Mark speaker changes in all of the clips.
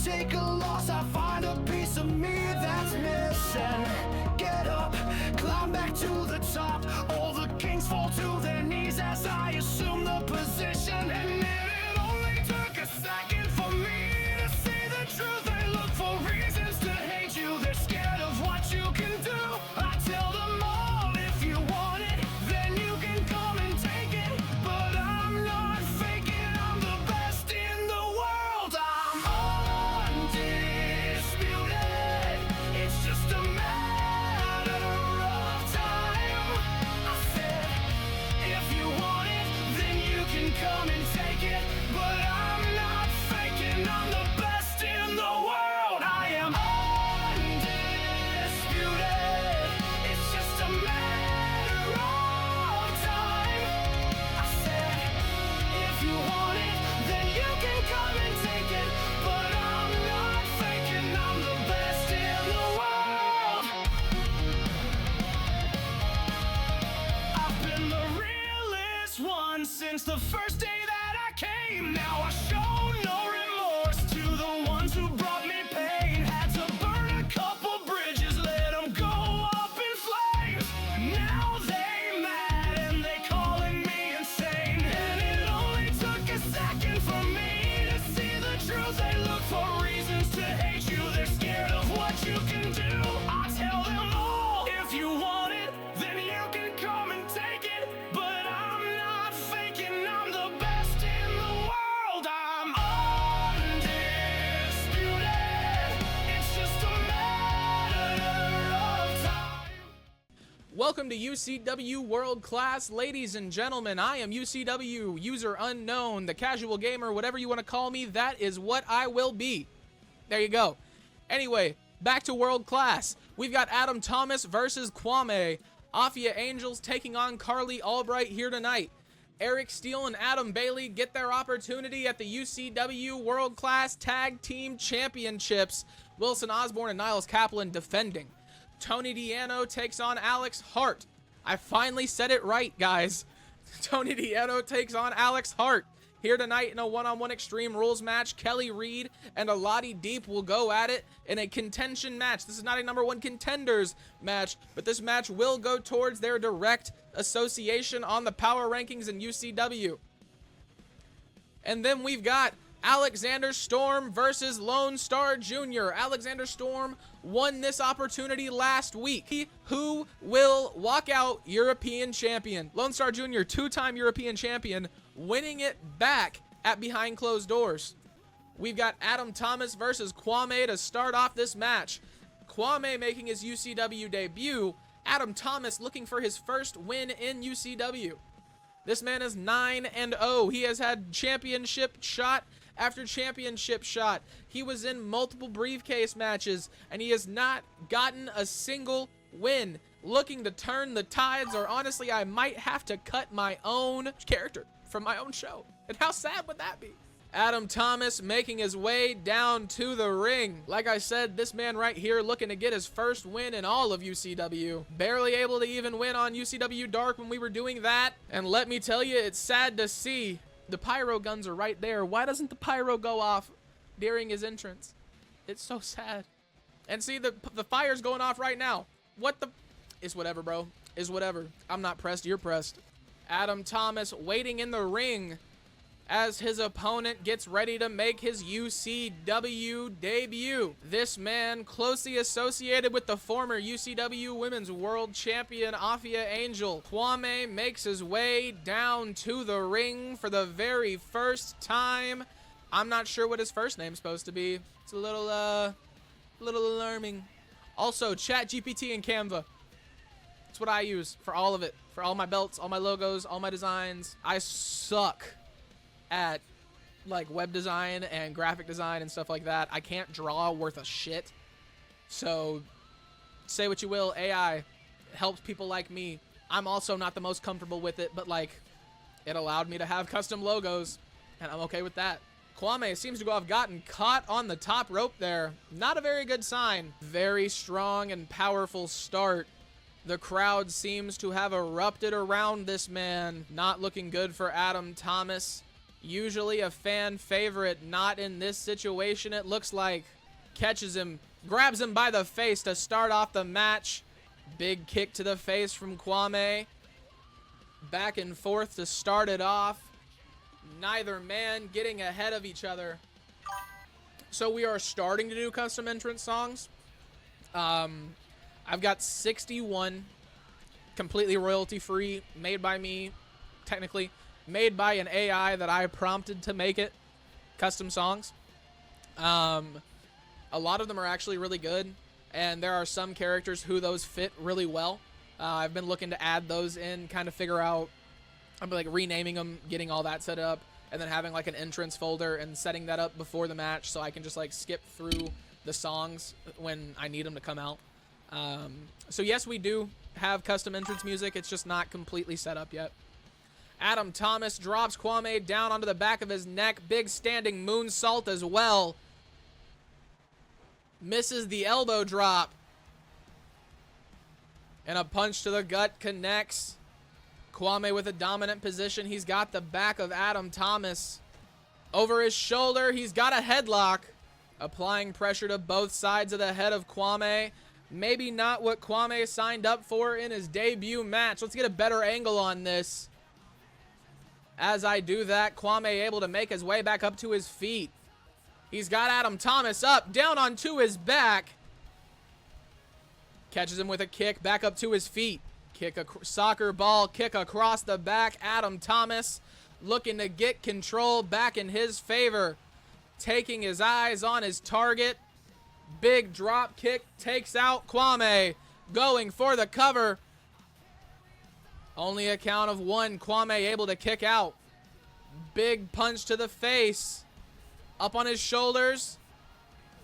Speaker 1: take a loss, I find a piece of me that's missing. Get up, climb back to the top. All the kings fall to their knees as I assume the position. And it only took a second for me to see the truth. They look for reasons to hate you. They're scared of what you can do. I tell them all, if you want it, then you can come and take it. But I'm not faking, I'm the best in the world. I'm undisputed. It's just a matter of time. I said, if you want it, then you can come and take it. But I'm not faking, I'm the best in the world. I am undisputed. It's just a matter of time. I said, if you want it, then you can come and take it. But I'm not faking, I'm the best in the world. I've been the realest one since the first day that I came. Now I show no remorse to the ones who brought me pain. Had to burn a couple bridges, let them go up in flames. Now they mad and they calling me insane. And it only took a second for me to see the truth. They look for reasons to hate you. They're scared of what you can do. I tell them all, if you want it, then you can come and take it. But I'm not faking, I'm the best in the world. I'm undisputed. It's just a matter of time.
Speaker 2: Welcome to UCW World Class, ladies and gentlemen. I am UCW, user unknown, the casual gamer, whatever you want to call me, that is what I will be. There you go. Anyway, back to World Class. We've got Adam Thomas versus Kwame. Afia Angels taking on Karlee Albright here tonight. Eric Steele and Adam Bailey get their opportunity at the UCW World Class Tag Team Championships. Wilson Osborne and Niles Kaplan defending. Tony Diano takes on Alex Harte. I finally said it right, guys. Tony Diano takes on Alex Harte. Here tonight in a one-on-one Extreme Rules match, Reid and Elodie Diep will go at it in a contention match. This is not a number one contenders match, but this match will go towards their direct association on the power rankings in UCW. And then we've got Alexander Storm versus Lonestar Jr. Alexander Storm won this opportunity last week. Who will walk out European champion? Lonestar Jr., two-time European champion, winning it back at behind closed doors. We've got Adam Thomas versus Kwame to start off this match. Kwame making his UCW debut. Adam Thomas looking for his first win in UCW. This man is 9-0. He has had championship shot after championship shot. He was in multiple briefcase matches, and he has not gotten a single win. Looking to turn the tides, or honestly, I might have to cut my own character from my own show. And how sad would that be? Adam Thomas making his way down to the ring. Like I said, this man right here looking to get his first win in all of UCW. Barely able to even win on UCW Dark when we were doing that. And let me tell you, it's sad to see. The pyro guns are right there. Why doesn't the pyro go off during his entrance? It's so sad. And see, the fire's going off right now. What the... It's whatever, bro. It's whatever. I'm not pressed. You're pressed. Adam Thomas waiting in the ring as his opponent gets ready to make his UCW debut. This man closely associated with the former UCW Women's World Champion Afia Angel. Kwame makes his way down to the ring for the very first time. I'm not sure what his first name's supposed to be. It's a little alarming. Also, ChatGPT and Canva. That's what I use for all of it. For all my belts, all my logos, all my designs. I suck at like web design and graphic design and stuff like that. I can't draw worth a shit. So say what you will, AI helps people like me. I'm also not the most comfortable with it, but like it allowed me to have custom logos and I'm okay with that. Kwame seems to have gotten caught on the top rope there. Not a very good sign. Very strong and powerful start. The crowd seems to have erupted around this man. Not looking good for Adam Thomas. Usually a fan favorite, not in this situation, it looks like. Catches him, grabs him by the face to start off the match. Big kick to the face from Kwame. Back and forth to start it off. Neither man getting ahead of each other. So we are starting to do custom entrance songs. I've got 61 completely royalty free, made by me, technically made by an AI that I prompted to make it, custom songs. A lot of them are actually really good, and there are some characters who those fit really well. I've been looking to add those in, kind of figure out, I'm like renaming them, getting all that set up, and then having like an entrance folder and setting that up before the match so I can just like skip through the songs when I need them to come out. So yes, we do have custom entrance music. It's just not completely set up yet. Adam Thomas drops Kwame down onto the back of his neck. Big standing moonsault as well. Misses the elbow drop. And a punch to the gut connects. Kwame with a dominant position. He's got the back of Adam Thomas. Over his shoulder, he's got a headlock. Applying pressure to both sides of the head of Kwame. Maybe not what Kwame signed up for in his debut match. Let's get a better angle on this. As I do that, Kwame able to make his way back up to his feet. He's got Adam Thomas up, down onto his back. Catches him with a kick, back up to his feet. Kick a soccer ball, kick across the back. Adam Thomas looking to get control back in his favor. Taking his eyes on his target. Big drop kick takes out Kwame. Going for the cover. Only a count of one. Kwame able to kick out. Big punch to the face. Up on his shoulders.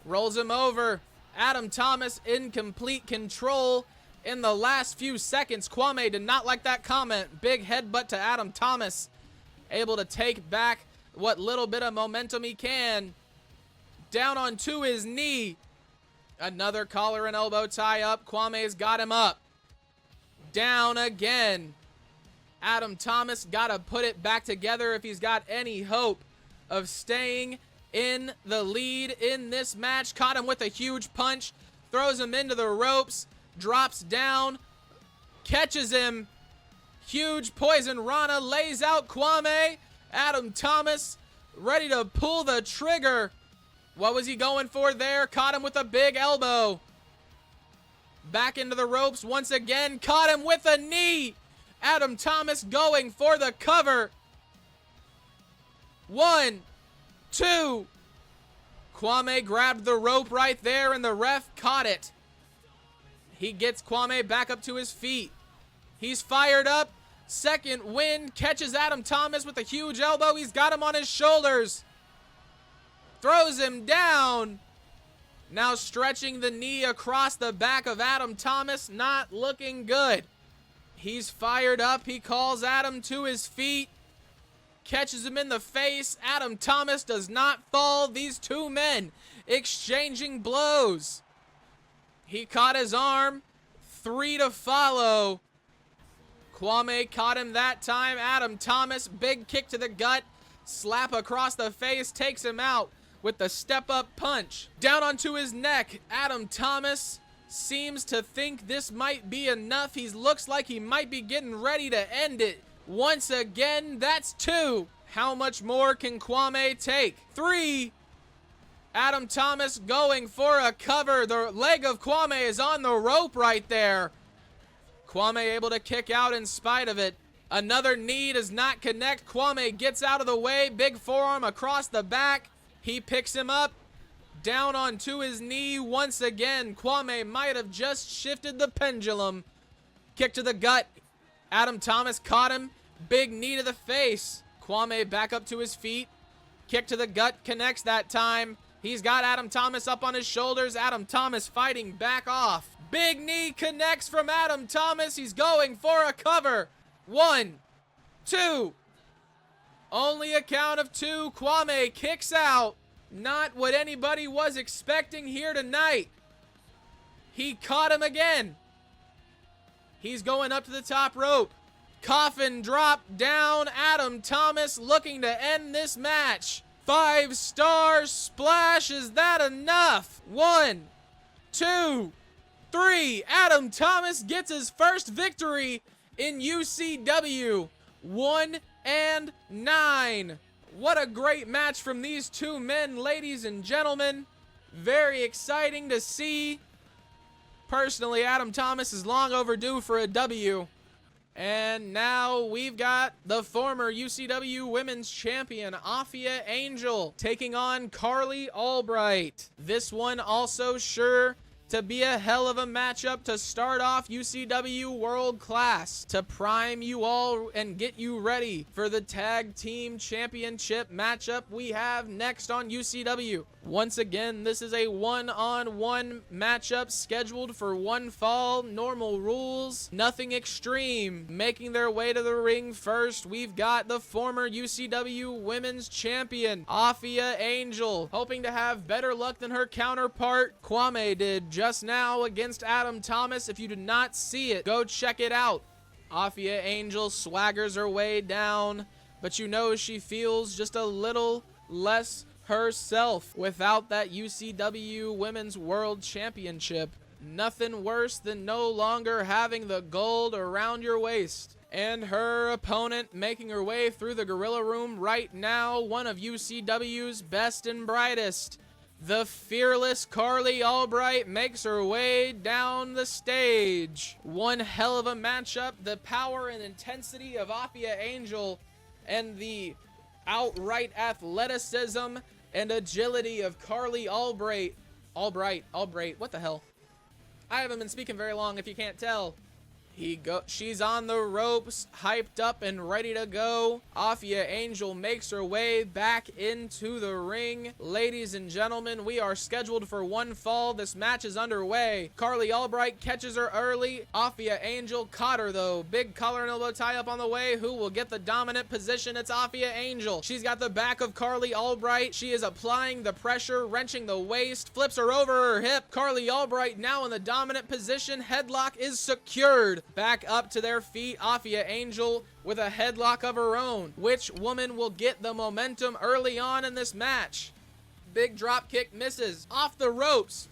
Speaker 2: Rolls him over. Adam Thomas in complete control in the last few seconds. Kwame did not like that comment. Big headbutt to Adam Thomas. Able to take back what little bit of momentum he can. Down onto his knee. Another collar and elbow tie up. Kwame's got him up. Down again. Adam Thomas got to put it back together if he's got any hope of staying in the lead in this match. Caught him with a huge punch. Throws him into the ropes. Drops down. Catches him. Huge poison Rana lays out Kwame. Adam Thomas ready to pull the trigger. What was he going for there? Caught him with a big elbow. Back into the ropes once again. Caught him with a knee. Adam Thomas going for the cover. 1, 2. Kwame grabbed the rope right there and the ref caught it. He gets Kwame back up to his feet. He's fired up. Second wind catches Adam Thomas with a huge elbow. He's got him on his shoulders. Throws him down. Now stretching the knee across the back of Adam Thomas. Not looking good. He's fired up. He calls Adam to his feet. Catches him in the face. Adam Thomas does not fall. These two men exchanging blows. He caught his arm. 3 to follow. Kwame caught him that time. Adam Thomas, big kick to the gut. Slap across the face, takes him out with the step-up punch. Down onto his neck. Adam Thomas seems to think this might be enough. He looks like he might be getting ready to end it. Once again, that's 2. How much more can Kwame take? 3. Adam Thomas going for a cover. The leg of Kwame is on the rope right there. Kwame able to kick out in spite of it. Another knee does not connect. Kwame gets out of the way. Big forearm across the back. He picks him up. Down onto his knee once again. Kwame might have just shifted the pendulum. Kick to the gut. Adam Thomas caught him. Big knee to the face. Kwame back up to his feet. Kick to the gut connects that time. He's got Adam Thomas up on his shoulders. Adam Thomas fighting back off. Big knee connects from Adam Thomas. He's going for a cover. 1, 2. Only a count of 2. Kwame kicks out. Not what anybody was expecting here tonight. He caught him again. He's going up to the top rope. Coffin drop down. Adam Thomas looking to end this match. 5-star splash. Is that enough? 1, 2, 3. Adam Thomas gets his first victory in UCW. 1 and 9. What a great match from these two men, ladies and gentlemen. Very exciting to see. Personally, Adam Thomas is long overdue for a W. And now we've got the former UCW Women's Champion, Afia Angel, taking on Karlee Albright. This one also sure to be a hell of a matchup to start off UCW World Class, to prime you all and get you ready for the Tag Team Championship matchup we have next on UCW. Once again, this is a one-on-one matchup scheduled for one fall, normal rules, nothing extreme. Making their way to the ring first, we've got the former UCW Women's Champion, Afia Angel, hoping to have better luck than her counterpart, Kwame, did just now against Adam Thomas. If you did not see it, go check it out. Afia Angel swaggers her way down, but you know she feels just a little less herself without that UCW Women's World Championship. Nothing worse than no longer having the gold around your waist. And her opponent making her way through the Gorilla Room right now, one of UCW's best and brightest. The fearless Karlee Albright makes her way down the stage. One hell of a matchup. The power and intensity of Afia Angel and the outright athleticism and agility of Karlee Albright. Albright, what the hell? I haven't been speaking very long if you can't tell. She's on the ropes, hyped up and ready to go. Afia Angel makes her way back into the ring. Ladies and gentlemen, we are scheduled for one fall. This match is underway. Karlee Albright catches her early. Afia Angel caught her though. Big collar and elbow tie up on the way. Who will get the dominant position? It's Afia Angel. She's got the back of Karlee Albright. She is applying the pressure, wrenching the waist, flips her over her hip. Karlee Albright now in the dominant position. Headlock is secured. Back up to their feet, Afia Angel with a headlock of her own. Which woman will get the momentum early on in this match? Big drop kick misses. Off the ropes.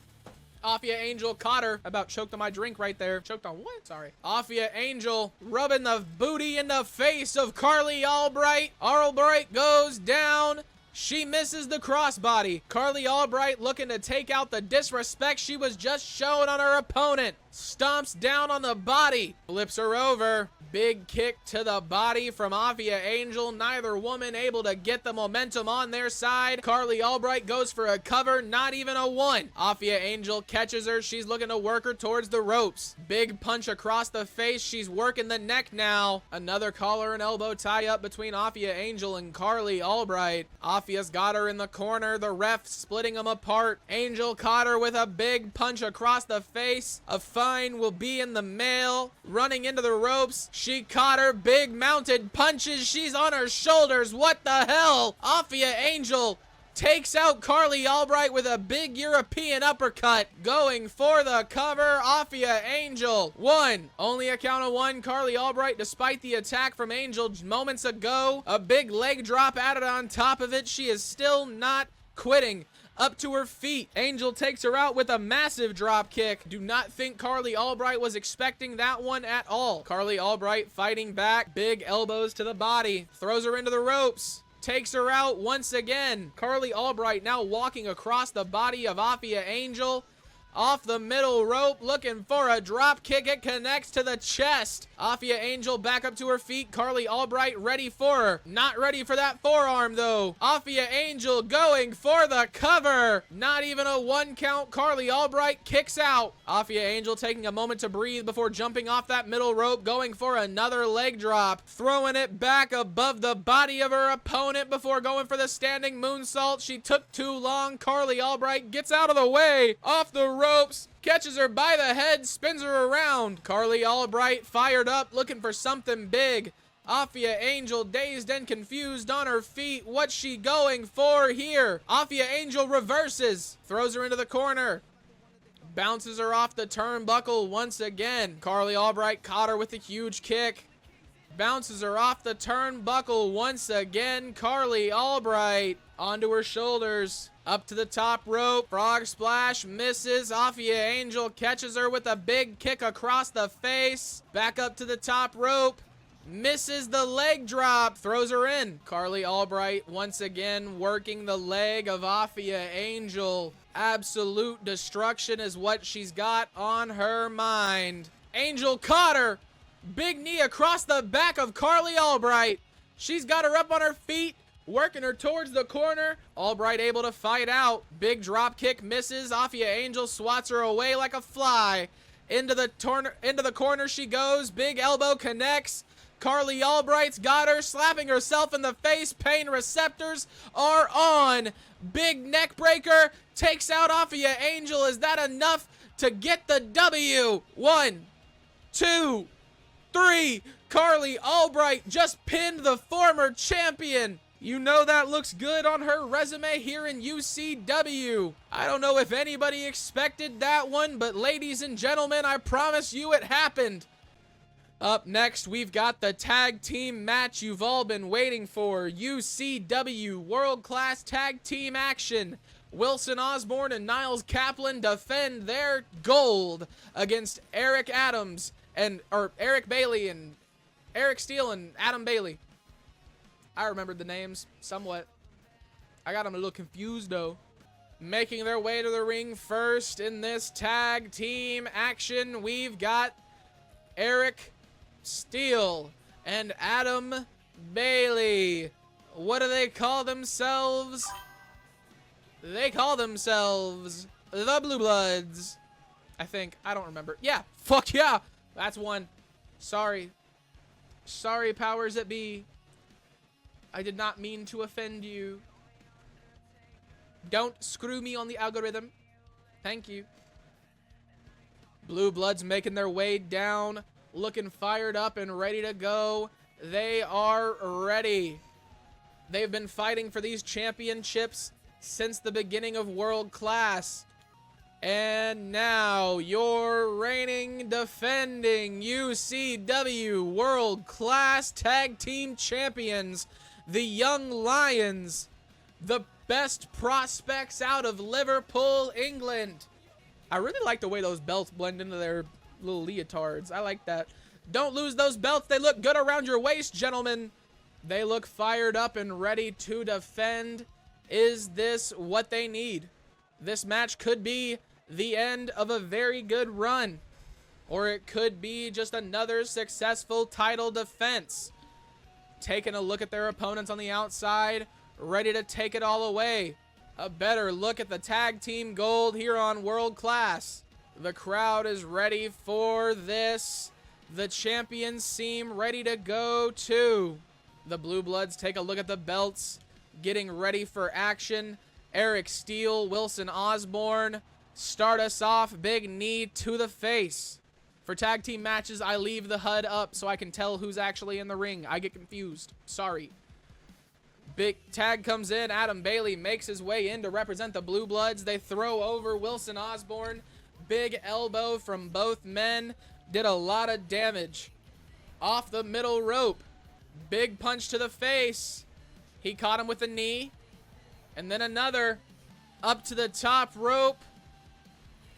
Speaker 2: Afia Angel caught her. About choked on my drink right there. Choked on what? Sorry. Afia Angel rubbing the booty in the face of Karlee Albright. Albright goes down. She misses the crossbody. Karlee Albright looking to take out the disrespect she was just showing on her opponent. Stomps down on the body. Flips her over. Big kick to the body from Afia Angel. Neither woman able to get the momentum on their side. Karlee Albright goes for a cover. Not even a one. Afia Angel catches her. She's looking to work her towards the ropes. Big punch across the face. She's working the neck now. Another collar and elbow tie up between Afia Angel and Karlee Albright. Afia's got her in the corner. The ref splitting them apart. Angel caught her with a big punch across the face. A fine will be in the mail. Running into the ropes. She caught her. Big mounted punches. She's on her shoulders. What the hell? Afia Angel takes out Karlee Albright with a big European uppercut. Going for the cover. Afia Angel. One. Only a count of one. Karlee Albright, despite the attack from Angel moments ago, a big leg drop added on top of it. She is still not quitting. Up to her feet. Angel takes her out with a massive drop kick. Do not think Karlee Albright was expecting that one at all. Karlee Albright fighting back. Big elbows to the body. Throws her into the ropes. Takes her out once again. Karlee Albright now walking across the body of Afia Angel. Off the middle rope, looking for a drop kick. It connects to the chest. Afia Angel back up to her feet. Karlee Albright ready for her. Not ready for that forearm, though. Afia Angel going for the cover. Not even a one count. Karlee Albright kicks out. Afia Angel taking a moment to breathe before jumping off that middle rope, going for another leg drop. Throwing it back above the body of her opponent before going for the standing moonsault. She took too long. Karlee Albright gets out of the way. Off the ropes, catches her by the head, spins her around. Karlee Albright fired up, looking for something big. Afia Angel dazed and confused on her feet. What's she going for here? Afia Angel reverses, throws her into the corner. Bounces her off the turnbuckle once again. Karlee Albright caught her with a huge kick. Bounces her off the turnbuckle once again. Karlee Albright onto her shoulders. Up to the top rope. Frog splash misses. Afia Angel catches her with a big kick across the face. Back up to the top rope. Misses the leg drop. Throws her in. Karlee Albright once again working the leg of Afia Angel. Absolute destruction is what she's got on her mind. Angel caught her. Big knee across the back of Karlee Albright. She's got her up on her feet, working her towards the corner. Albright able to fight out. Big drop kick misses. Afia Angel swats her away like a fly. Into the corner she goes. Big elbow connects. Karlee Albright's got her, slapping herself in the face. Pain receptors are on. Big neck breaker takes out Afia Angel. Is that enough to get the W? 1, 2, 3. Karlee Albright just pinned the former champion. You know that looks good on her resume here in UCW. I don't know if anybody expected that one, but ladies and gentlemen, I promise you it happened. Up next, we've got the tag team match you've all been waiting for. UCW World Class Tag Team Action. Wilson Osborne and Niles Kaplan defend their gold against Eric Bailey and Eric Steele and Adam Bailey. I remembered the names somewhat. I got them a little confused though. Making their way to the ring first in this tag team action, we've got Eric Steele and Adam Bailey. What do they call themselves? They call themselves the Blue Bloods. I think. I don't remember. Yeah. Fuck yeah. That's one. Sorry. Sorry, powers that be. I did not mean to offend you. Don't screw me on the algorithm. Thank you. Blue Bloods making their way down, looking fired up and ready to go. They are ready. They've been fighting for these championships since the beginning of World Class. And now, your reigning, defending UCW World Class Tag Team Champions, the Young Lions, the best prospects out of Liverpool, England. I really like the way those belts blend into their little leotards. I like that. Don't lose those belts. They look good around your waist, gentlemen. They look fired up and ready to defend. Is this what they need? This match could be the end of a very good run, or it could be just another successful title defense. Taking a look at their opponents on the outside, ready to take it all away. A better look at the tag team gold here on World Class. The crowd is ready for this. The champions seem ready to go too. The Blue Bloods take a look at the belts, getting ready for action. Eric Steele, Wilson Osborne start us off. Big knee to the face. For tag team matches, I leave the HUD up so I can tell who's actually in the ring. I get confused. Sorry. Big tag comes in. Adam Bailey makes his way in to represent the Blue Bloods. They throw over Wilson Osborne. Big elbow from both men. Did a lot of damage. Off the middle rope. Big punch to the face. He caught him with a knee. And then another. Up to the top rope.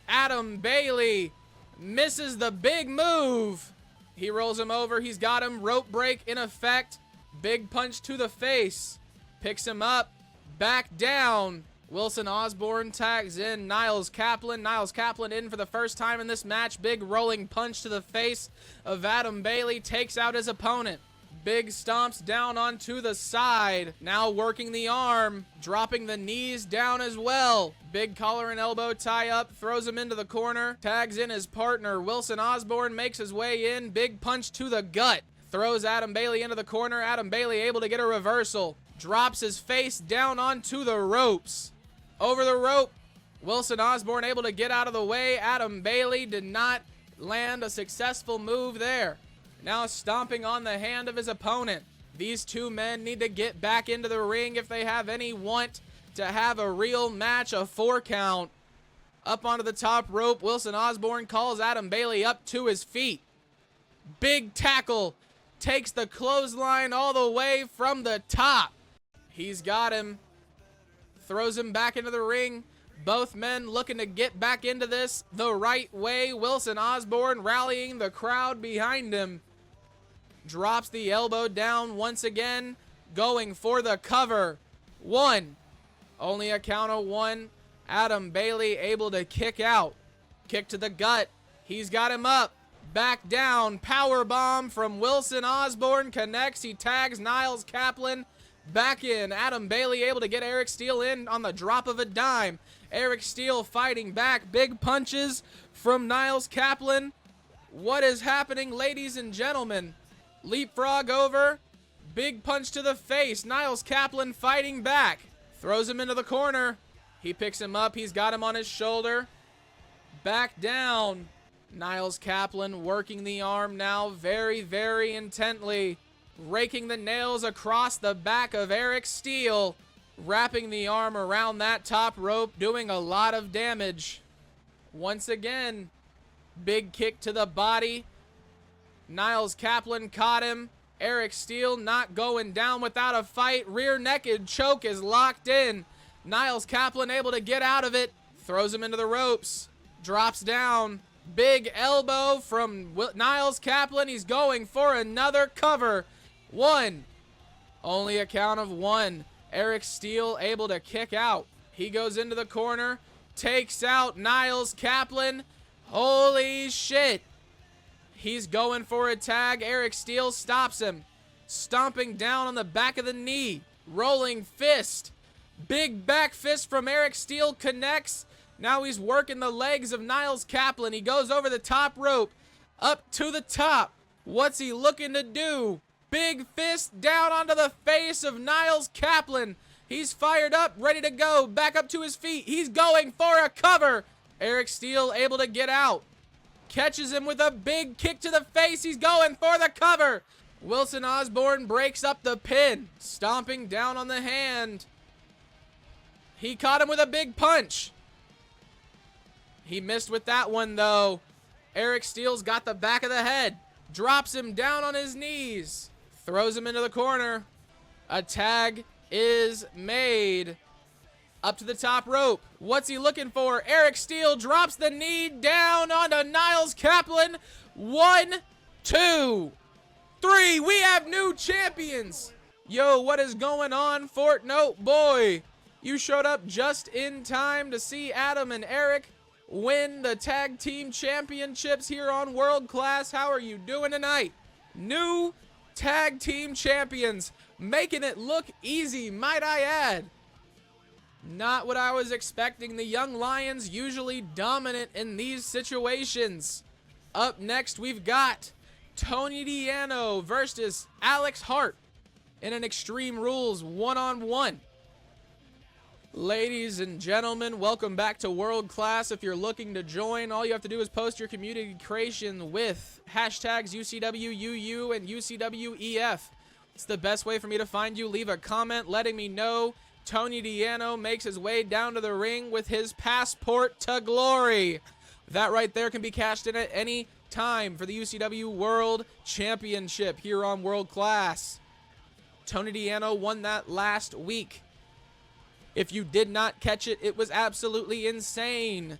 Speaker 2: Adam Bailey misses the big move. He rolls him over. He's got him. Rope break in effect. Big punch to the face. Picks him up. Back down. Wilson Osborne tags in Niles Kaplan. Niles Kaplan in for the first time in this match. Big rolling punch to the face of Adam Bailey. Takes out his opponent. Big stomps down onto the side. Now working the arm. Dropping the knees down as well. Big collar and elbow tie up. Throws him into the corner. Tags in his partner. Wilson Osborne makes his way in. Big punch to the gut. Throws Adam Bailey into the corner. Adam Bailey able to get a reversal. Drops his face down onto the ropes. Over the rope. Wilson Osborne able to get out of the way. Adam Bailey did not land a successful move there. Now stomping on the hand of his opponent. These two men need to get back into the ring if they have any want to have a real match, a 4 count. Up onto the top rope. Wilson Osborne calls Adam Bailey up to his feet. Big tackle takes the clothesline all the way from the top. He's got him. Throws him back into the ring. Both men looking to get back into this the right way. Wilson Osborne rallying the crowd behind him. Drops the elbow down once again, going for the cover. One. Only a count of one. Adam Bailey able to kick out. Kick to the gut. He's got him up. Back down. Power bomb from Wilson Osborne. Connects. He tags Niles Kaplan. Back in. Adam Bailey able to get Eric Steele in on the drop of a dime. Eric Steele fighting back. Big punches from Niles Kaplan. What is happening, ladies and gentlemen? Leapfrog over. Big punch to the face. Niles Kaplan fighting back. Throws him into the corner. He picks him up. He's got him on his shoulder. Back down. Niles Kaplan working the arm now very, very intently. Raking the nails across the back of Eric Steele. Wrapping the arm around that top rope, doing a lot of damage. Once again, big kick to the body. Niles Kaplan caught him. Eric Steele not going down without a fight. Rear naked choke is locked in. Niles Kaplan able to get out of it. Throws him into the ropes. Drops down. Big elbow from Niles Kaplan. He's going for another cover. One. Only a count of one. Eric Steele able to kick out. He goes into the corner. Takes out Niles Kaplan. Holy shit. He's going for a tag. Eric Steele stops him. Stomping down on the back of the knee. Rolling fist. Big back fist from Eric Steele connects. Now he's working the legs of Niles Kaplan. He goes over the top rope. Up to the top. What's he looking to do? Big fist down onto the face of Niles Kaplan. He's fired up, ready to go. Back up to his feet. He's going for a cover. Eric Steele able to get out. Catches him with a big kick to the face. He's going for the cover. Wilson Osborne breaks up the pin. Stomping down on the hand. He caught him with a big punch. He missed with that one, though. Eric Steele's got the back of the head. Drops him down on his knees. Throws him into the corner. A tag is made. Up to the top rope. What's he looking for? Eric Steele drops the knee down onto Niles Kaplan. 1, 2, 3. We have new champions. Yo, what is going on, Fort Note boy? You showed up just in time to see Adam and Eric win the tag team championships here on World Class. How are you doing tonight? New tag team champions, making it look easy, might I add. Not what I was expecting. The Young Lions usually dominant in these situations. Up next, we've got Tony Diano versus Alex Harte in an Extreme Rules one-on-one. Ladies and gentlemen, welcome back to World Class. If you're looking to join, all you have to do is post your community creation with hashtags UCWUU and UCWEF. It's the best way for me to find you. Leave a comment letting me know Tony Diano makes his way down to the ring with his passport to glory. That right there can be cashed in at any time for the UCW World Championship here on World Class. Tony Diano won that last week. If you did not catch it, it was absolutely insane.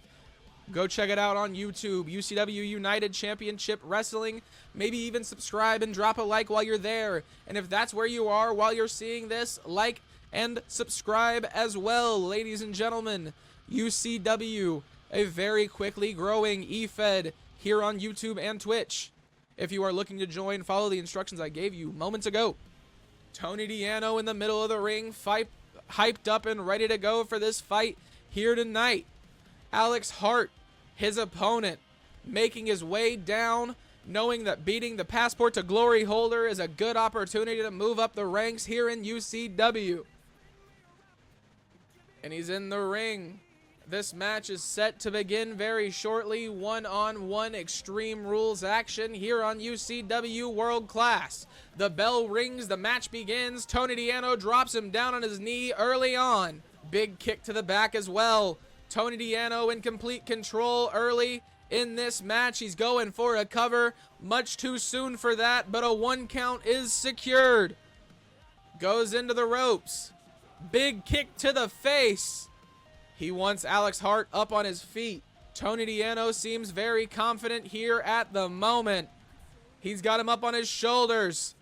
Speaker 2: Go check it out on YouTube, UCW United Championship Wrestling. Maybe even subscribe and drop a like while you're there. And if that's where you are while you're seeing this, like and subscribe as well, ladies and gentlemen. UCW, a very quickly growing eFed here on YouTube and Twitch. If you are looking to join, follow the instructions I gave you moments ago. Tony Diano in the middle of the ring, hyped up and ready to go for this fight here tonight. Alex Harte, his opponent, making his way down, knowing that beating the Passport to Glory holder is a good opportunity to move up the ranks here in UCW. And he's in the ring. This match is set to begin very shortly. One-on-one Extreme Rules action here on UCW World Class. The bell rings, the match begins. Tony Diano drops him down on his knee early on. Big kick to the back as well. Tony Diano in complete control early. in this match. He's going for a cover. Much too soon for that, but a 1 count is secured. Goes into the ropes. Big kick to the face. He wants Alex Harte up on his feet. Tony Diano seems very confident here at the moment. He's got him up on his shoulders.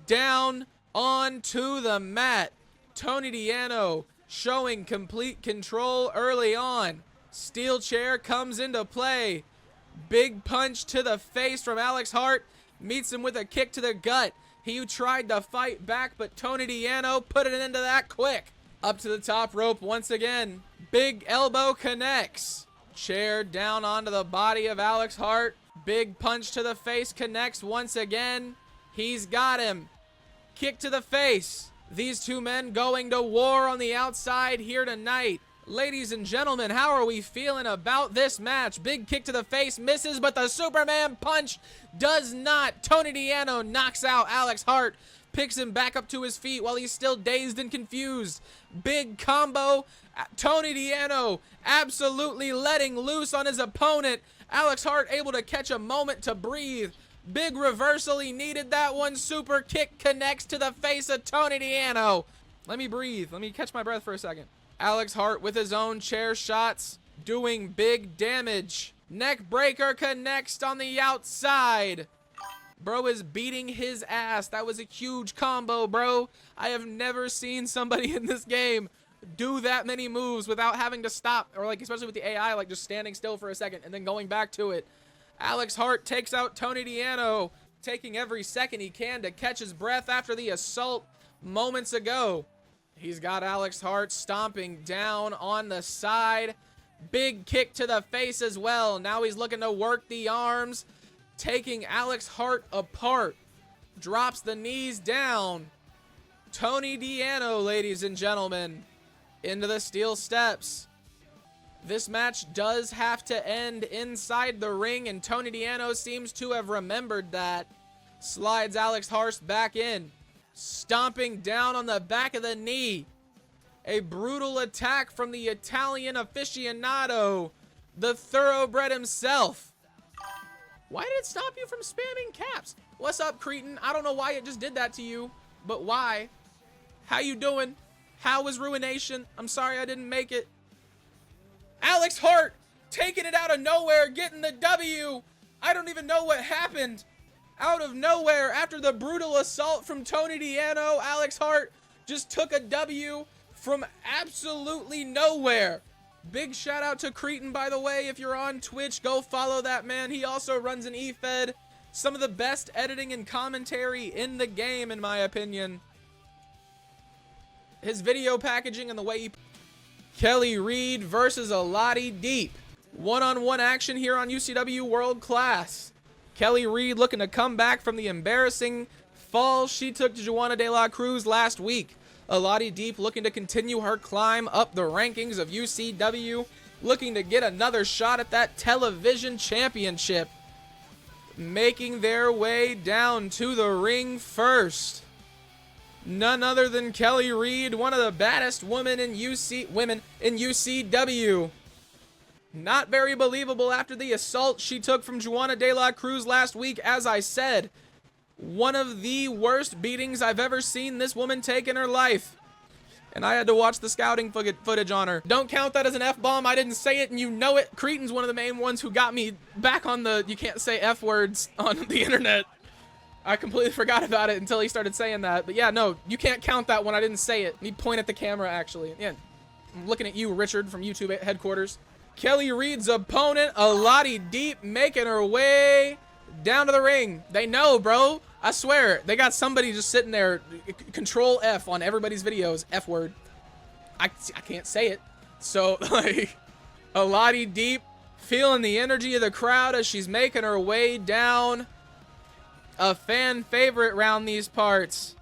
Speaker 2: Down onto the mat. Tony Diano showing complete control early on. Steel chair comes into play. Big punch to the face from Alex Harte. Meets him with a kick to the gut. He tried to fight back, but Tony Diano put it into that quick. Up to the top rope once again. Big elbow connects. Chair down onto the body of Alex Harte. Big punch to the face connects once again. He's got him. Kick to the face. These two men going to war on the outside here tonight. Ladies and gentlemen, how are we feeling about this match? Big kick to the face, misses, but the Superman punch does not. Tony Diano knocks out Alex Harte, picks him back up to his feet while he's still dazed and confused. Big combo. Tony Diano absolutely letting loose on his opponent. Alex Harte able to catch a moment to breathe. Big reversal, he needed that one. Super kick connects to the face of Tony Diano. Let me breathe. Let me catch my breath for a second. Alex Harte with his own chair shots, doing big damage. Neck breaker connects on the outside. Bro is beating his ass. That was a huge combo, bro. I have never seen somebody in this game do that many moves without having to stop, or like especially with the AI, like just standing still for a second and then going back to it. Alex Harte takes out Tony Diano, taking every second he can to catch his breath after the assault moments ago. He's got Alex Harte stomping down on the side. Big kick to the face as well. Now he's looking to work the arms, taking Alex Harte apart. Drops the knees down. Tony Diano, ladies and gentlemen, into the steel steps. This match does have to end inside the ring, and Tony Diano seems to have remembered that. Slides Alex Harte back in. Stomping down on the back of the knee. A brutal attack from the Italian aficionado, the thoroughbred himself. Why did it stop you from spamming caps? What's up, cretin? I don't know why it just did that to you, but why? How you doing? How was Ruination? I'm sorry I didn't make it. Alex Harte taking it out of nowhere, getting the W. I don't even know what happened. Out of nowhere, after the brutal assault from Tony Diano, Alex Harte just took a W from absolutely nowhere. Big shout out to Cretin, by the way. If you're on Twitch, go follow that man. He also runs an eFed. Some of the best editing and commentary in the game, in my opinion. His video packaging and the way he... Reid versus Elodie Diep. One-on-one action here on UCW World Class. Reid looking to come back from the embarrassing fall she took to Juana de la Cruz last week. Elodie Diep looking to continue her climb up the rankings of UCW, looking to get another shot at that television championship. Making their way down to the ring first. None other than Reid, one of the baddest women in UCW. Not very believable after the assault she took from Juana de la Cruz last week. As I said, one of the worst beatings I've ever seen this woman take in her life. And I had to watch the scouting footage on her. Don't count that as an F-bomb. I didn't say it and you know it. Cretin's one of the main ones who got me back on the you can't say F words on the internet. I completely forgot about it until he started saying that. But yeah, no, you can't count that one. I didn't say it. He point at the camera, actually. Yeah, I'm looking at you, Richard, from YouTube headquarters. Reid's opponent, Elodie Diep, making her way down to the ring. They know, bro. I swear. They got somebody just sitting there. Control F on everybody's videos. F word. I can't say it. So, like, Elodie Diep feeling the energy of the crowd as she's making her way down. A fan favorite round these parts.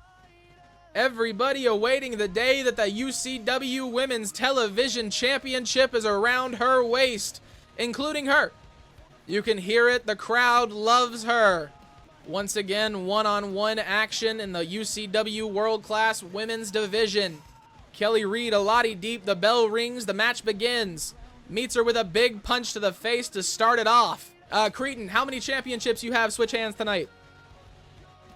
Speaker 2: Everybody awaiting the day that the UCW Women's Television Championship is around her waist, including her. You can hear it. The crowd loves her. Once again, one-on-one action in the UCW World Class Women's Division. Reid, Elodie Diep, the bell rings, the match begins. Meets her with a big punch to the face to start it off. Cretan, how many championships you have switch hands tonight?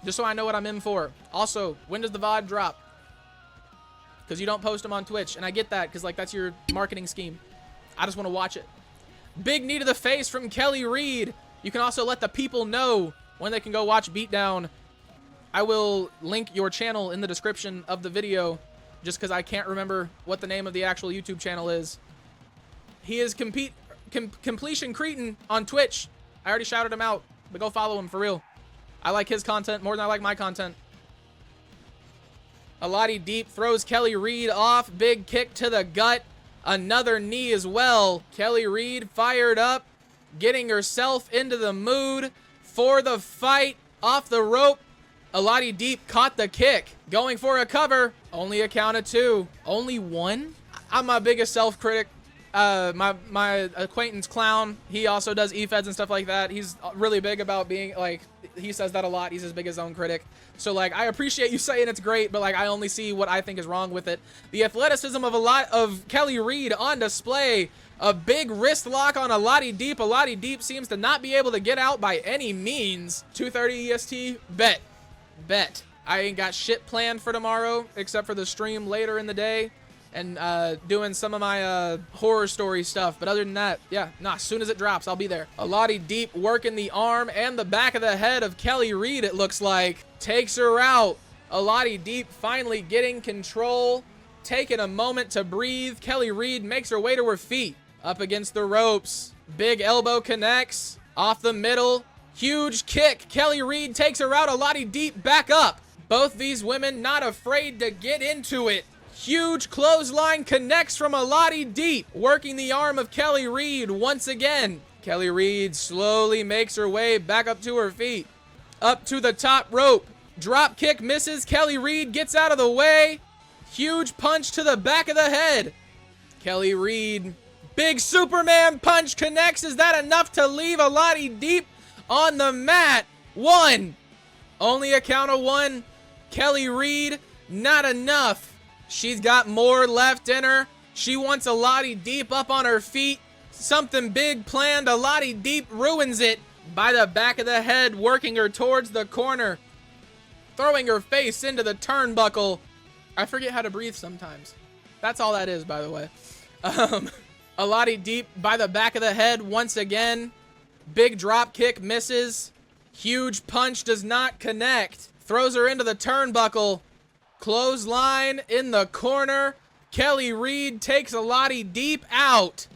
Speaker 2: Just so I know what I'm in for. Also, when does the VOD drop? Because you don't post them on Twitch. And I get that because, like, that's your marketing scheme. I just want to watch it. Big knee to the face from Karlee Reid. You can also let the people know when they can go watch Beatdown. I will link your channel in the description of the video just because I can't remember what the name of the actual YouTube channel is. He is Completion Cretan on Twitch. I already shouted him out, but go follow him for real. I like his content more than I like my content. Elodie Diep throws Karlee Reid off. Big kick to the gut. Another knee as well. Karlee Reid fired up, getting herself into the mood for the fight. Off the rope. Elodie Diep caught the kick. Going for a cover. Only a count of 2. Only 1? I'm my biggest self-critic. My acquaintance Clown, he also does e-feds and stuff like that. He's really big about being, like, he says that a lot. He's as big as his own critic. So, like, I appreciate you saying it's great, but, like, I only see what I think is wrong with it. The athleticism of Karlee Reid on display. A big wrist lock on Elodie Diep. Elodie Diep seems to not be able to get out by any means. 2:30 EST, bet. I ain't got shit planned for tomorrow except for the stream later in the day and doing some of my horror story stuff. But other than that, yeah, as soon as it drops, I'll be there. Elodie Diep working the arm and the back of the head of Karlee Reid, it looks like. Takes her out. Elodie Diep finally getting control, taking a moment to breathe. Karlee Reid makes her way to her feet. Up against the ropes. Big elbow connects. Off the middle. Huge kick. Karlee Reid takes her out. Elodie Diep back up. Both these women not afraid to get into it. Huge clothesline connects from Elodie Diep, working the arm of Karlee Reid once again. Karlee Reid slowly makes her way back up to her feet. Up to the top rope. Drop kick misses. Karlee Reid gets out of the way. Huge punch to the back of the head. Karlee Reid, big Superman punch connects. Is that enough to leave Elodie Diep on the mat? 1. Only a count of 1. Karlee Reid, not enough. She's got more left in her. She wants Elodie Diep up on her feet. Something big planned. Elodie Diep ruins it by the back of the head, working her towards the corner. Throwing her face into the turnbuckle. I forget how to breathe sometimes. That's all that is, by the way. Elodie Diep by the back of the head once again. Big drop kick misses. Huge punch does not connect. Throws her into the turnbuckle. Clothesline in the corner. Karlee Reid takes Elodie Diep out.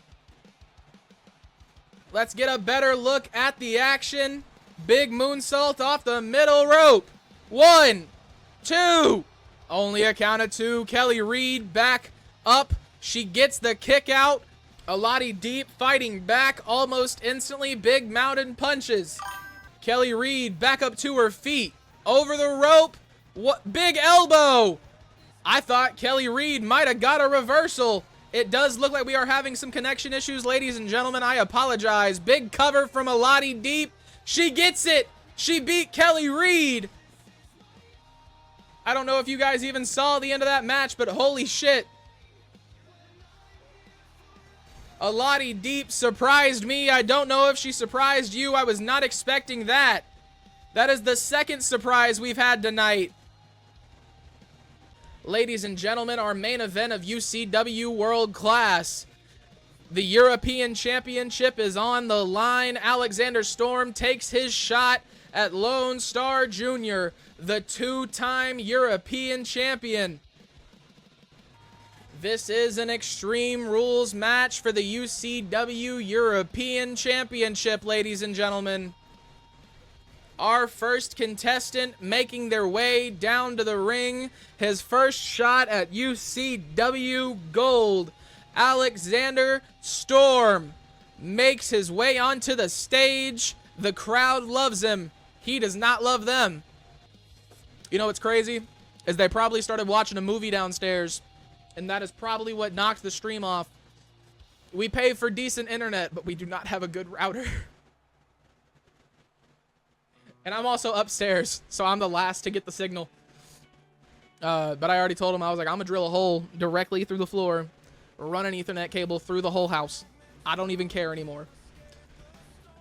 Speaker 2: Let's get a better look at the action. Big moonsault off the middle rope. 1, 2. Only a count of 2. Karlee Reid back up. She gets the kick out. Elodie Diep fighting back almost instantly. Big mountain punches. Karlee Reid back up to her feet. Over the rope. What? Big elbow. I thought Karlee Reid might have got a reversal. It does look like we are having some connection issues, ladies and gentlemen. I apologize. Big cover from Elodie Diep. She gets it. She beat Karlee Reid. I don't know if you guys even saw the end of that match, but holy shit. Elodie Diep surprised me. I don't know if she surprised you. I was not expecting that. That is the second surprise we've had tonight. Ladies and gentlemen, our main event of UCW World Class. The European Championship is on the line. Alexander Storm takes his shot at Lonestar Jr., the 2-time European champion. This is an Extreme Rules match for the UCW European Championship, ladies and gentlemen. Our first contestant making their way down to the ring. His first shot at UCW Gold. Alexander Storm makes his way onto the stage. The crowd loves him. He does not love them. You know what's crazy? Is they probably started watching a movie downstairs. And that is probably what knocked the stream off. We pay for decent internet, but we do not have a good router. And I'm also upstairs, so I'm the last to get the signal. But I already told him, I was like, I'm going to drill a hole directly through the floor, run an Ethernet cable through the whole house. I don't even care anymore.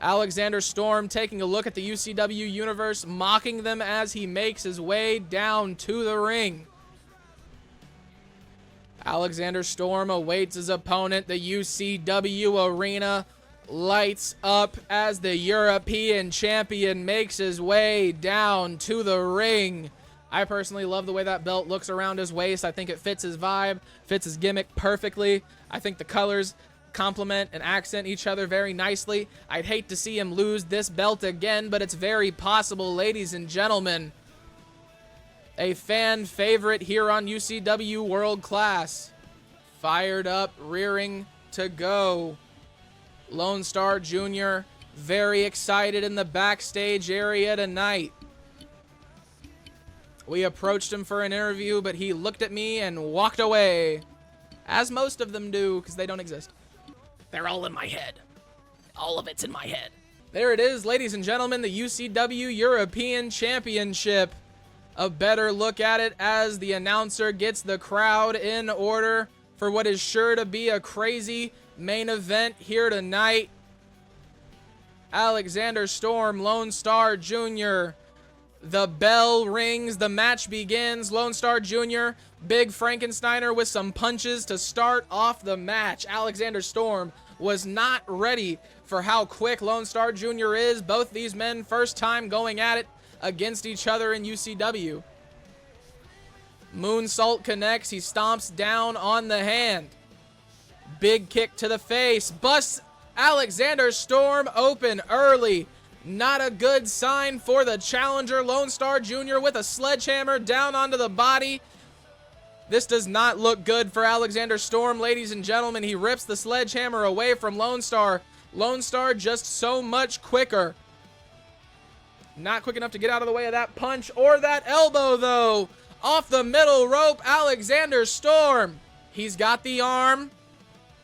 Speaker 2: Alexander Storm taking a look at the UCW universe, mocking them as he makes his way down to the ring. Alexander Storm awaits his opponent. The UCW arena lights up as the European champion makes his way down to the ring. I personally love the way that belt looks around his waist. I think it fits his vibe, fits his gimmick perfectly. I think the colors complement and accent each other very nicely. I'd hate to see him lose this belt again, but it's very possible, ladies and gentlemen. A fan favorite here on UCW World Class. Fired up, rearing to go. Lonestar Jr. very excited in the backstage area tonight. We approached him for an interview, but he looked at me and walked away. As most of them do, because they don't exist. They're all in my head. All of it's in my head. There it is, ladies and gentlemen, the UCW European Championship. A better look at it as the announcer gets the crowd in order for what is sure to be a crazy main event here tonight. Alexander Storm, Lonestar Jr. The bell rings, the match begins. Lonestar Jr., Big Frankensteiner with some punches to start off the match. Alexander Storm was not ready for how quick Lonestar Jr. is. Both these men first time going at it against each other in UCW. Moonsault connects, he stomps down on the hand. Big kick to the face, busts Alexander Storm open early. Not a good sign for the challenger. Lonestar Jr. with a sledgehammer down onto the body. This does not look good for Alexander Storm, ladies and gentlemen. He rips the sledgehammer away from Lonestar. Lonestar just so much quicker. Not quick enough to get out of the way of that punch or that elbow, though. Off the middle rope, Alexander Storm. He's got the arm.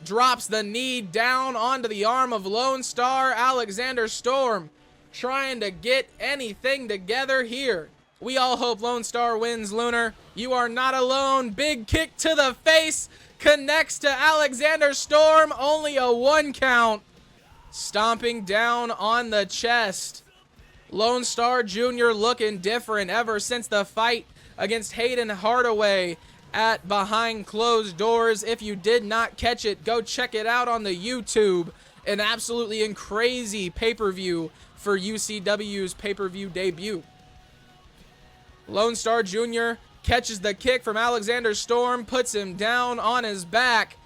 Speaker 2: Drops the knee down onto the arm of Lonestar. Alexander Storm trying to get anything together here. We all hope Lonestar wins, Lunar. You are not alone. Big kick to the face. Connects to Alexander Storm. Only a 1 count. Stomping down on the chest. Lonestar Jr. looking different ever since the fight against Hayden Hardaway at Behind Closed Doors. If you did not catch it, go check it out on the YouTube. An absolutely crazy pay-per-view for UCW's pay-per-view debut. Lonestar Jr. catches the kick from Alexander Storm, puts him down on his back.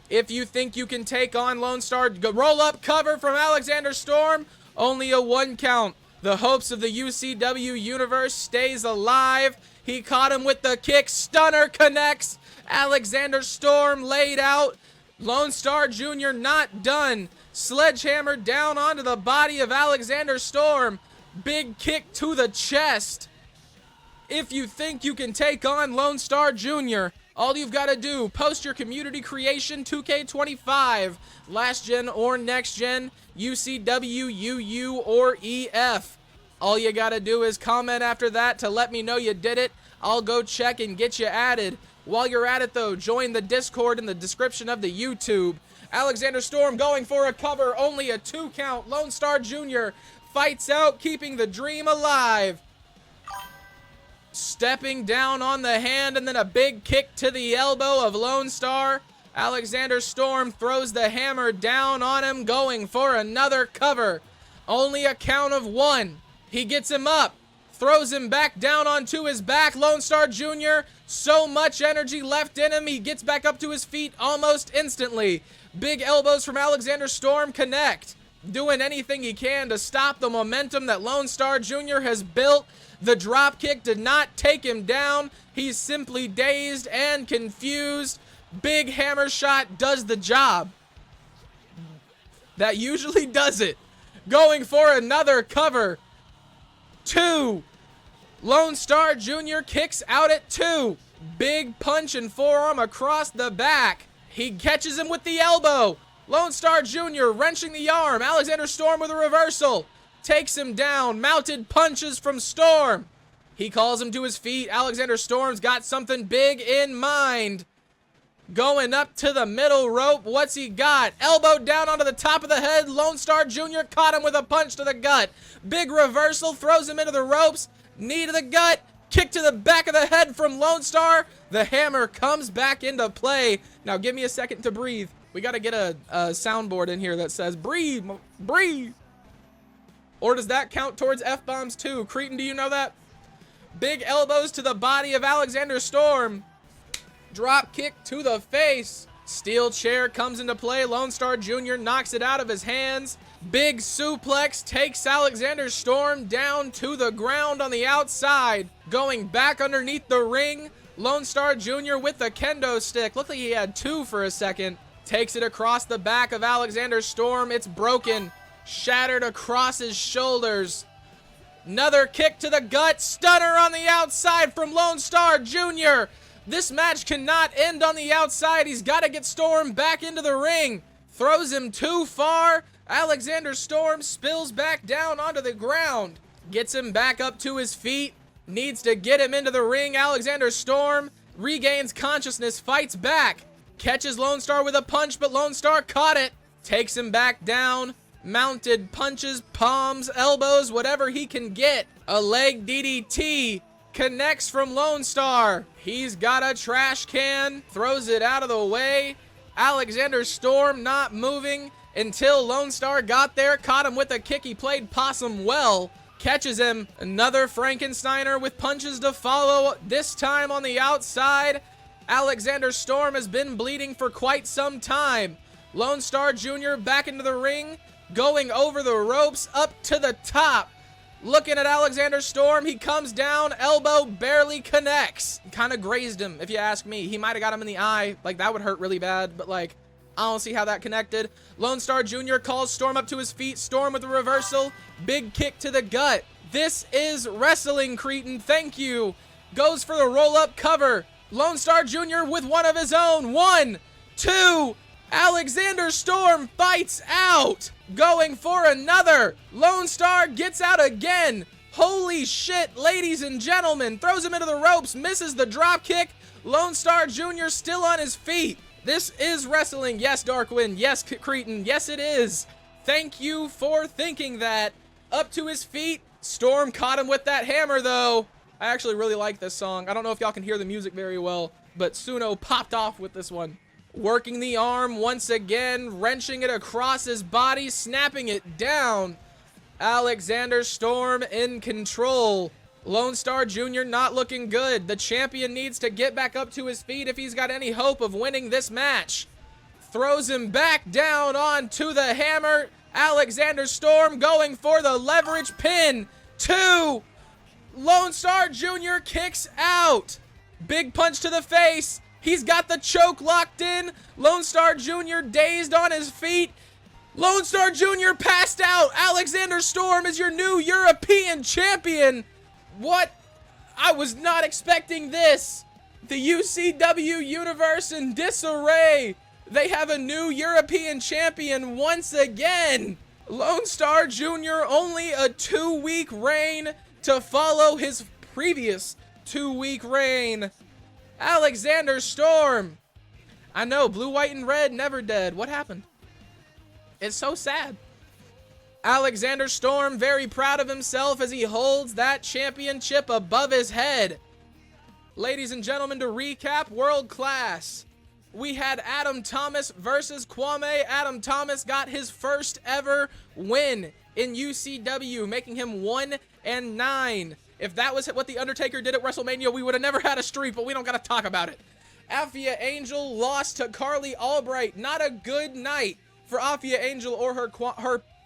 Speaker 2: If you think you can take on Lonestar, roll up cover from Alexander Storm, only a 1 count. The hopes of the UCW universe stays alive. He caught him with the kick, stunner connects. Alexander Storm laid out. Lonestar Jr. not done. Sledgehammer down onto the body of Alexander Storm. Big kick to the chest. If you think you can take on Lonestar Jr., all you've got to do, post your community creation 2K25, last gen or next gen, UCW, UU, or EF. All you got to do is comment after that to let me know you did it. I'll go check and get you added. While you're at it, though, join the Discord in the description of the YouTube. Alexander Storm going for a cover, only a 2 count. Lonestar Jr. fights out, keeping the dream alive. Stepping down on the hand and then a big kick to the elbow of Lonestar. Alexander Storm throws the hammer down on him, going for another cover. Only a count of 1. He gets him up, throws him back down onto his back. Lonestar Jr., so much energy left in him, he gets back up to his feet almost instantly. Big elbows from Alexander Storm connect. Doing anything he can to stop the momentum that Lonestar Jr. has built. The drop kick did not take him down. He's simply dazed and confused. Big hammer shot does the job. That usually does it. Going for another cover. 2. Lonestar Jr. kicks out at 2. Big punch and forearm across the back. He catches him with the elbow. Lonestar Jr. wrenching the arm. Alexander Storm with a reversal. Takes him down. Mounted punches from Storm. He calls him to his feet. Alexander Storm's got something big in mind. Going up to the middle rope. What's he got? Elbow down onto the top of the head. Lonestar Jr. caught him with a punch to the gut. Big reversal, throws him into the ropes. Knee to the gut. Kick to the back of the head from Lonestar. The hammer comes back into play. Now give me a second to breathe. We got to get a soundboard in here that says, breathe, breathe. Or does that count towards F-bombs too? Cretin, do you know that? Big elbows to the body of Alexander Storm. Drop kick to the face. Steel chair comes into play. Lonestar Jr. knocks it out of his hands. Big suplex takes Alexander Storm down to the ground on the outside. Going back underneath the ring. Lonestar Jr. with the kendo stick. Looked like he had two for a second. Takes it across the back of Alexander Storm. It's broken. Shattered across his shoulders. Another kick to the gut. Stunner on the outside from Lonestar Jr. This match cannot end on the outside. He's got to get Storm back into the ring. Throws him too far. Alexander Storm spills back down onto the ground. Gets him back up to his feet. Needs to get him into the ring. Alexander Storm regains consciousness, fights back. Catches Lonestar with a punch, but Lonestar caught it. Takes him back down. Mounted punches, palms, elbows, whatever he can get. A leg DDT. Connects from Lonestar. He's got a trash can. Throws it out of the way. Alexander Storm not moving until Lonestar got there. Caught him with a kick. He played possum well. Catches him. Another Frankensteiner with punches to follow. This time on the outside. Alexander Storm has been bleeding for quite some time. Lonestar Jr. back into the ring. Going over the ropes up to the top. Looking at Alexander Storm, he comes down, elbow barely connects. Kind of grazed him, if you ask me. He might have got him in the eye. Like, that would hurt really bad, but like, I don't see how that connected. Lonestar Jr. calls Storm up to his feet. Storm with a reversal. Big kick to the gut. This is wrestling, Cretin. Thank you. Goes for the roll-up cover. Lonestar Jr. with one of his own. 1, 2. Alexander Storm fights out. Going for another. Lonestar gets out again. Holy shit, ladies and gentlemen. Throws him into the ropes. Misses the drop kick. Lonestar Jr. still on his feet. This is wrestling. Yes, Darkwind. Yes, Cretin. Yes, it is. Thank you for thinking that. Up to his feet. Storm caught him with that hammer, though. I actually really like this song. I don't know if y'all can hear the music very well, but Suno popped off with this one. Working the arm once again, wrenching it across his body, snapping it down. Alexander Storm in control. Lonestar Jr. not looking good. The champion needs to get back up to his feet if he's got any hope of winning this match. Throws him back down onto the hammer. Alexander Storm going for the leverage pin. 2. Lonestar Jr. kicks out. Big punch to the face. He's got the choke locked in. Lonestar Jr. dazed on his feet. Lonestar Jr. passed out. Alexander Storm is your new European champion. What? I was not expecting this. The UCW universe in disarray. They have a new European champion once again. Lonestar Jr. only a 2-week reign to follow his previous 2-week reign. Alexander Storm. I know, blue, white, and red, never dead. What happened? It's so sad. Alexander Storm very proud of himself as he holds that championship above his head. Ladies and gentlemen, to recap, World Class. We had Adam Thomas versus Kwame. Adam Thomas got his first ever win in UCW, making him 1-9. If that was what The Undertaker did at WrestleMania, we would have never had a streak, but we don't got to talk about it. Afia Angel lost to Karlee Albright. Not a good night for Afia Angel or her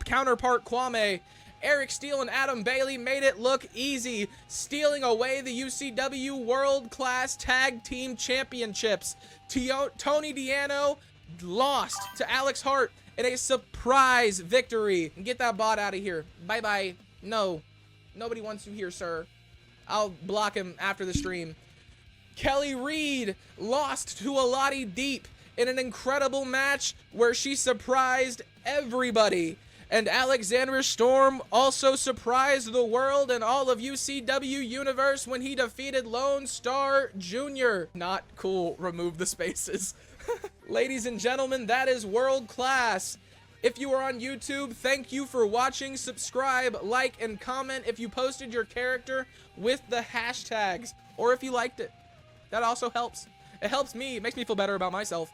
Speaker 2: counterpart Kwame. Eric Steele and Adam Bailey made it look easy, stealing away the UCW World Class Tag Team Championships. Tony Diano lost to Alex Harte in a surprise victory. Get that bot out of here. Bye-bye. No. Nobody wants you here, sir. I'll block him after the stream. Reid lost to Elodie Diep in an incredible match where she surprised everybody. And Alexander Storm also surprised the world and all of UCW Universe when he defeated Lonestar Jr. Not cool. Remove the spaces. Ladies and gentlemen, that is world class. If you are on YouTube, thank you for watching. Subscribe, like, and comment if you posted your character with the hashtags, or if you liked it. That also helps. It helps me. It makes me feel better about myself.